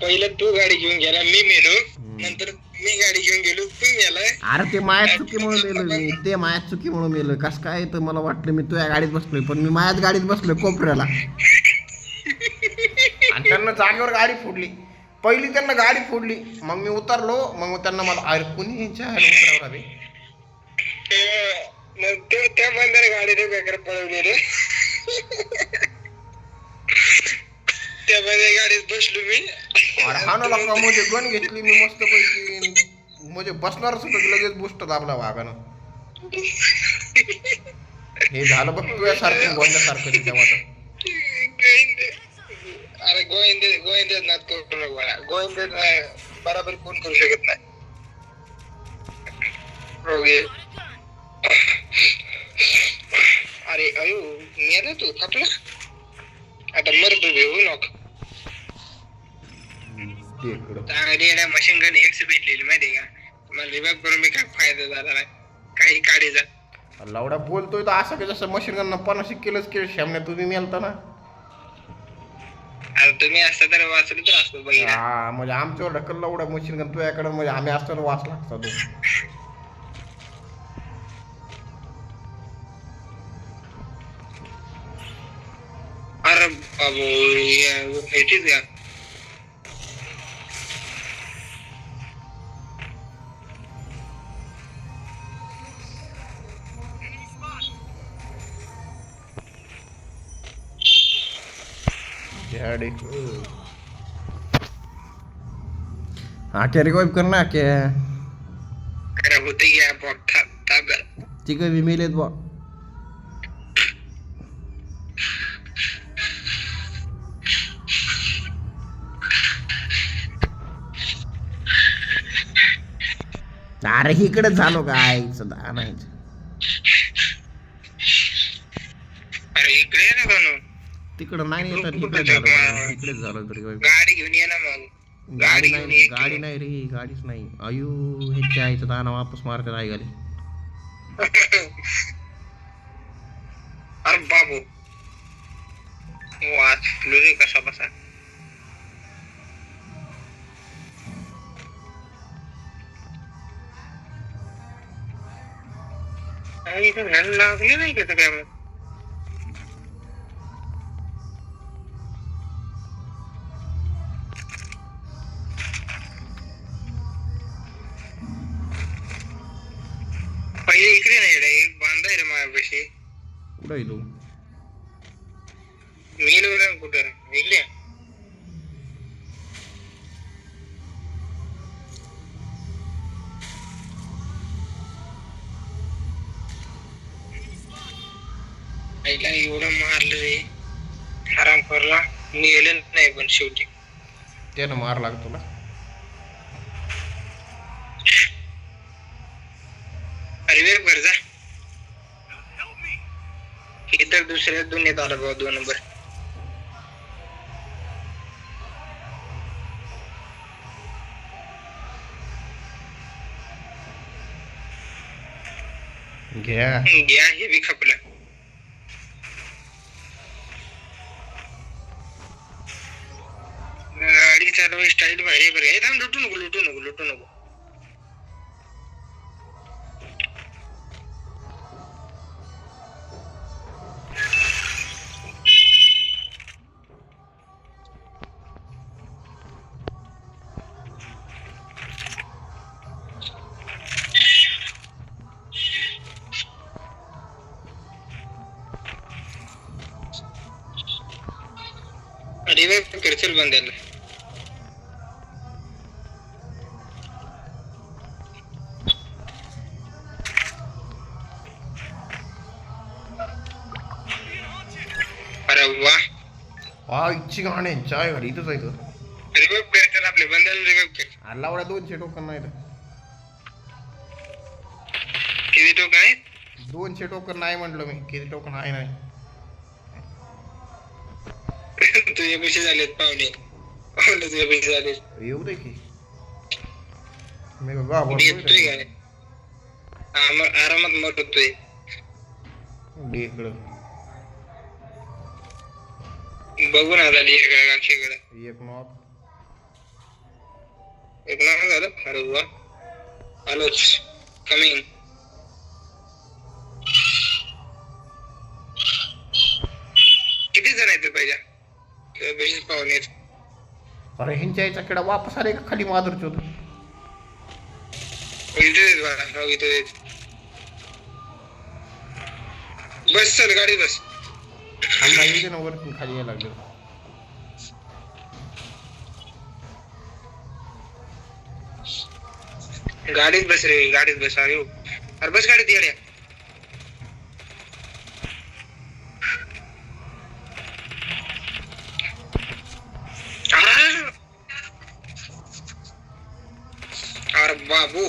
पहिलं तू गाडी घेऊन गेला, मी मेलो. नंतर मी गाडी घेऊन गेलो, तू मेलाय. अरे ते माझ्या चुकीमुळे मेलो मी, ते माझ्या चुकीमुळे मेलो. कसं काय तर मला वाटलं मी तुझ्या गाडीत बसलोय, पण मी माझ्याच गाडीत बसलोय कोपऱ्याला. आणि त्यांना जागेवर गाडी फोडली. पहिली त्यांना गाडी फोडली, मग मी उतरलो. मग त्यांना मला अरे कुणी उतरावं रे. मग त्या बंदर गाडीने बेकार पळवली रे. त्या बंदर गाडीत बसलो मी. अरे हा ना लका, म्हणजे गण घेतली मी मस्त पैकी, म्हणजे बसणारच होतं, लगेच बुस्ट दाबला वाघानं. हे झालं बघ तुझ्यासारखं गोंद्यासारखं तेव्हा. अरे गोविंद नाद करू नको मला. गोविंद बराबर कोण करू शकत नाही. अरे अयो मेला तू थकला. आता मरतो घेऊ नको. चांगली मशीन गन एक्स भेटलेली माहितीये का मला. रिवाइव करून मी काय फायदा झाला नाही, काही काढीचा. लावडा बोलतोय तर असं की जसं मशीन गन 50 किलोच केळ शामने तुम्ही मेलता ना. अरे तुम्ही असता तर वाचलं तर असतो बघा. हा म्हणजे आमच्यावर ढकल लावडा मशीन गन तुझ्याकडे, म्हणजे आम्ही असताना वाचला असता तो. अरे बाबू हेचीच का आख्या रिवाइव कर ना आख्या. अरे होते घ्या बॉट ताब्यात. तिघं बी मेलेत बा. अरे इकडेच झालो काय नाही. अरे इकडे ना कोण तिकडं नाही येतात, इकडेच झालं, इकडेच झालं तरी. गाडी घेऊन ये ना मग. गाडी नाही, गाडी नाही रे, गाडीच नाही. अयो ह्याच्या आईचं दाना वापस मारतात आई गाली. अरे बाबू वाचलो रे कसा बसा. इथं घ्यायला लागले नाही का काय मग. पहिले इकडे नाही रे, एक बांधाय रे माझ्यापाशी. कुठं आहे तू? मेल कुठं इकडे. आईला एवढं मारलं रे आराम करला. मेलं नाही पण शेवटी त्यानं मार लागतो तुला. अरे कर जा. हे तर दुसऱ्या दुनियेत आला बाबा 2 नंबर. घ्या हे बी खपलं. गाडी चालवाय स्टाईल भारी बरं. थांब लुटू नको. रिवाइव कर चल बंद्याला. अरे वा हा इच्छी गाणे चाय घरी इथंच आहे. रिवाइव कर चल आपल्या बंद्याला रिवाइव कर. आला एवढ्या 200 टोकन नाही. किती टोकन आहे? 200 टोकन नाही म्हटलं मी. किती टोकन आहे नाही. तुझे पैसे झालेत पाहुणे. तुझे पैसे झाले. येऊ दे की मी येतोय काय आरामात मरतोय. बघू ना झाली इकडे अक्षयकडे एक नॉक. एक नाव झालं. अरे वा आलोच कमिंग. किती जण आहेत पाहिजे बेसिस पाहुणे आहेत. अरे ह्यांच्या याचा किडा वापस आले का खाली माधुरचे होतं. इथे आहेत बघा हो इथे आहेत. बस चल गाडी बस. आम्हाला येऊ दे ना वरतून खाली यायला लागलं. गाडीत बस रे गाडीत बस. अरे बस गाडीत येड्या. अरे बाबू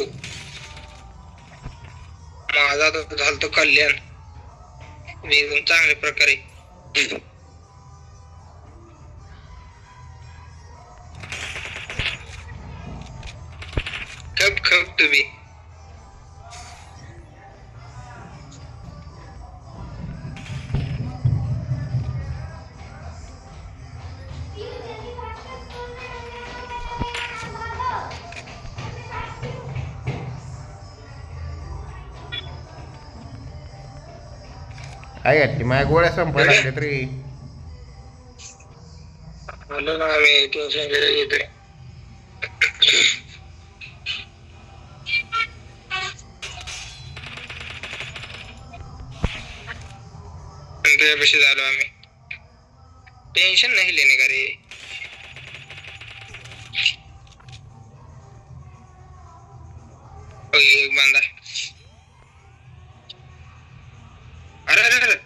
माझा तर झालं तर कल्याण एकदम चांगल्या प्रकारे. खप खप तुम्ही. काय घातली माझ्या गोळ्या संपायला लागल्या तरी. आलो ना आम्ही टेन्शन येतोय. तुझ्यापाशी झालो आम्ही. टेन्शन नाही लेने का रे. एक बंदा. अरे अरे अरे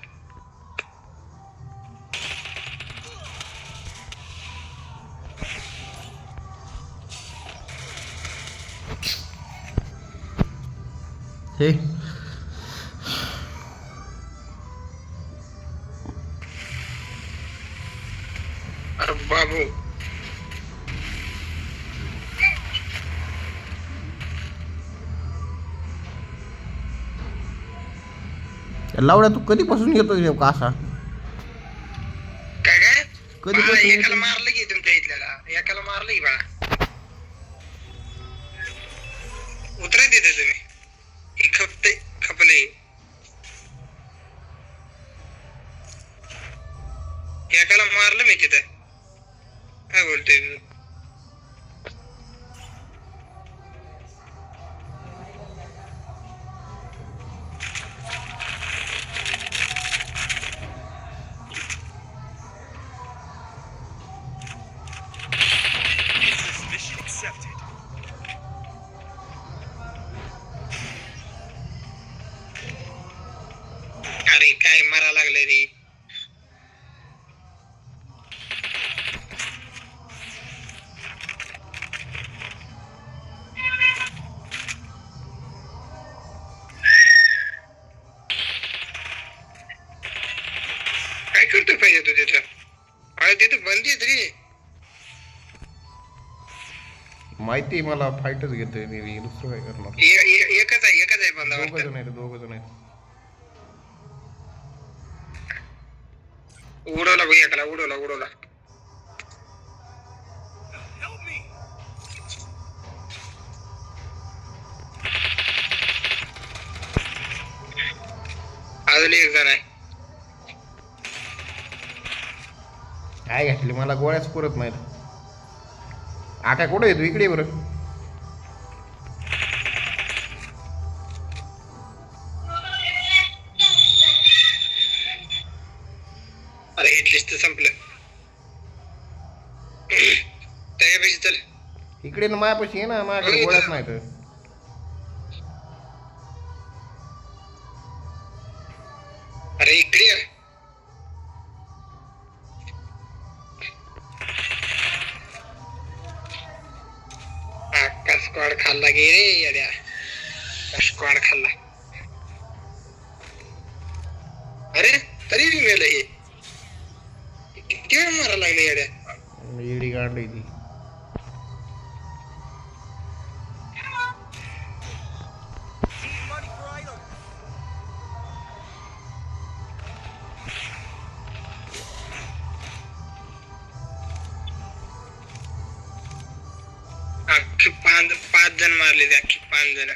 हे अरे बाबू लावड्या तू कधीपासून येतोय नेमका असा. काय काय कधीपासून एकाला येतोय? मारलं की तुमच्या इथल्याला. एकाला मारलं की बाळा. उतरा तिथे तुम्ही. ही खपते खपले. एकाला मारलं मी तिथे. काय बोलतोय मी. Mission accepted. अरे काय मारा लागले रे. काय करतोय पाहिजे तू तिथं. अरे तिथं बंदी आहेत रे. माहिती मला फाईटच घेतोय मी दुसरं काय करणार. एकच आहे बंदा दोघ वाटतं. जण आहेत दोघ जण आहेत. उडवला भाई एकाला उडवला. Help me. अजून एक जण आहे. काय घातली मला गोळ्याच पुरत नाहीत. आका कुठे येतो इकडे बरं. अरे हिटलिस्ट संपलं. त्याच्यापेक्षा चल. इकडे ना मायापाशी आहे ना माझ्याकडे गोळ्याच नाहीत. अरे इकडे ये. स्क्वॉड खाल्ला गे रे येड्या. स्क्वॉड खाल्ला. अरे तरी बी मेलं हे. किती वेळ मारा लागले येड्या. एडी गांड ती. Need money for items. अख्खी पाच जण मारले ते अख्खी 5 जण.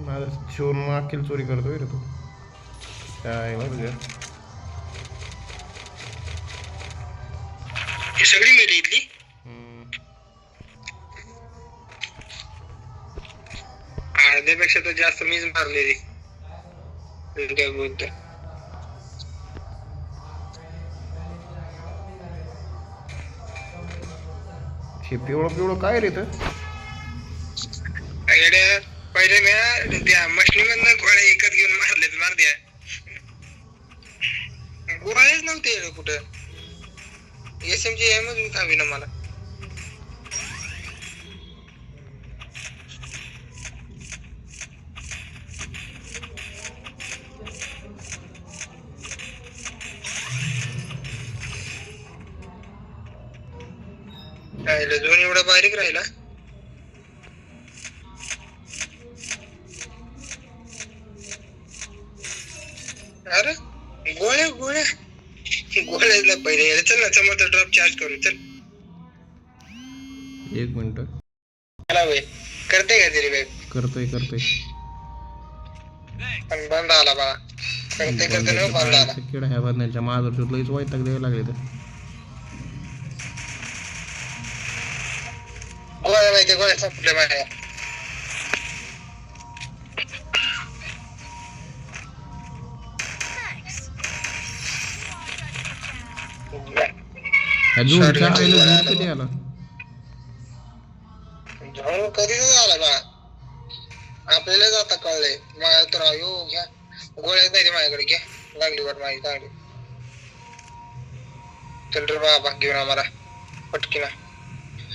माझं शिवून अख्खील चोरी करतोय रे तू काय बघ ही सगळी मेली इथली. अर्ध्यापेक्षा तर जास्त मीच मारलेली. काय बोलतो हे पिवळं पिवळं काय रे तर इकडे पहिले मी त्या मशनीमधनं गोळ्या एकच घेऊन मारलेत मार द्या. गोळ्याच नव्हते कुठं. SMG एमच खावी ना मला. झोन एवढा बारीक राहिला. अरे गोळ्या गोळ्या गोळ्याला पहिले चल ना समोरचा ड्रॉप चार्ज करू चल. 1 मिनिट चला भाई करते का तरी बॅग करतोय पण बंद आला बा. करते ना बंद आला. किडा ह्या बंदाच्या माझं शोधलंच वैताग द्यायला लागले तर गोळ्या माहिती गोळ्या संपले माझ्या. कधी आला झोन कधीच आला बा. आपल्याला जाता कळलंय मला तर अयो घ्या गोळ्या नाही माझ्याकडे घ्या. लागली वाट माझी चांगली. चल रे बाबा घेऊन आम्हाला पटकीना.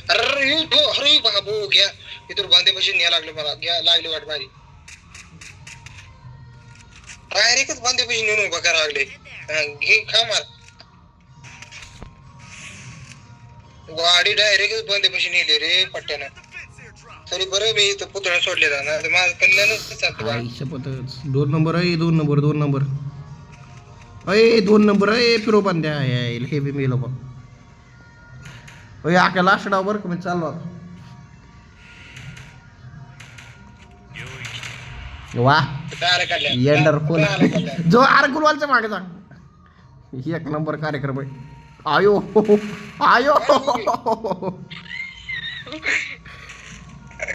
अरे अरे बाबू घ्या इथून बांधेपाशी न्या लागले मला. घ्या लागली वाट माझी. डायरेक्टच बांधेपाशी नेऊन उभा करा लागले. घे खा मार. गाडी डायरेक्टच बांधेपाशी नेली रे पट्ट्यानं. तरी बरं मी इथं पुतळा सोडलेला ना माझं कल्याणच चालतं. 2 नंबर आहे 2 नंबर 2 नंबर अय 2 नंबर आहे फिरो बांध्या हे बी मेलो बघ. आख्या लास्ट डाव बरं का मी चाललो आता. वा एंडरफुल जो आरकुलवालच्या मागे सांग 1 नंबर कार्यक्रम आहे. आयो आयो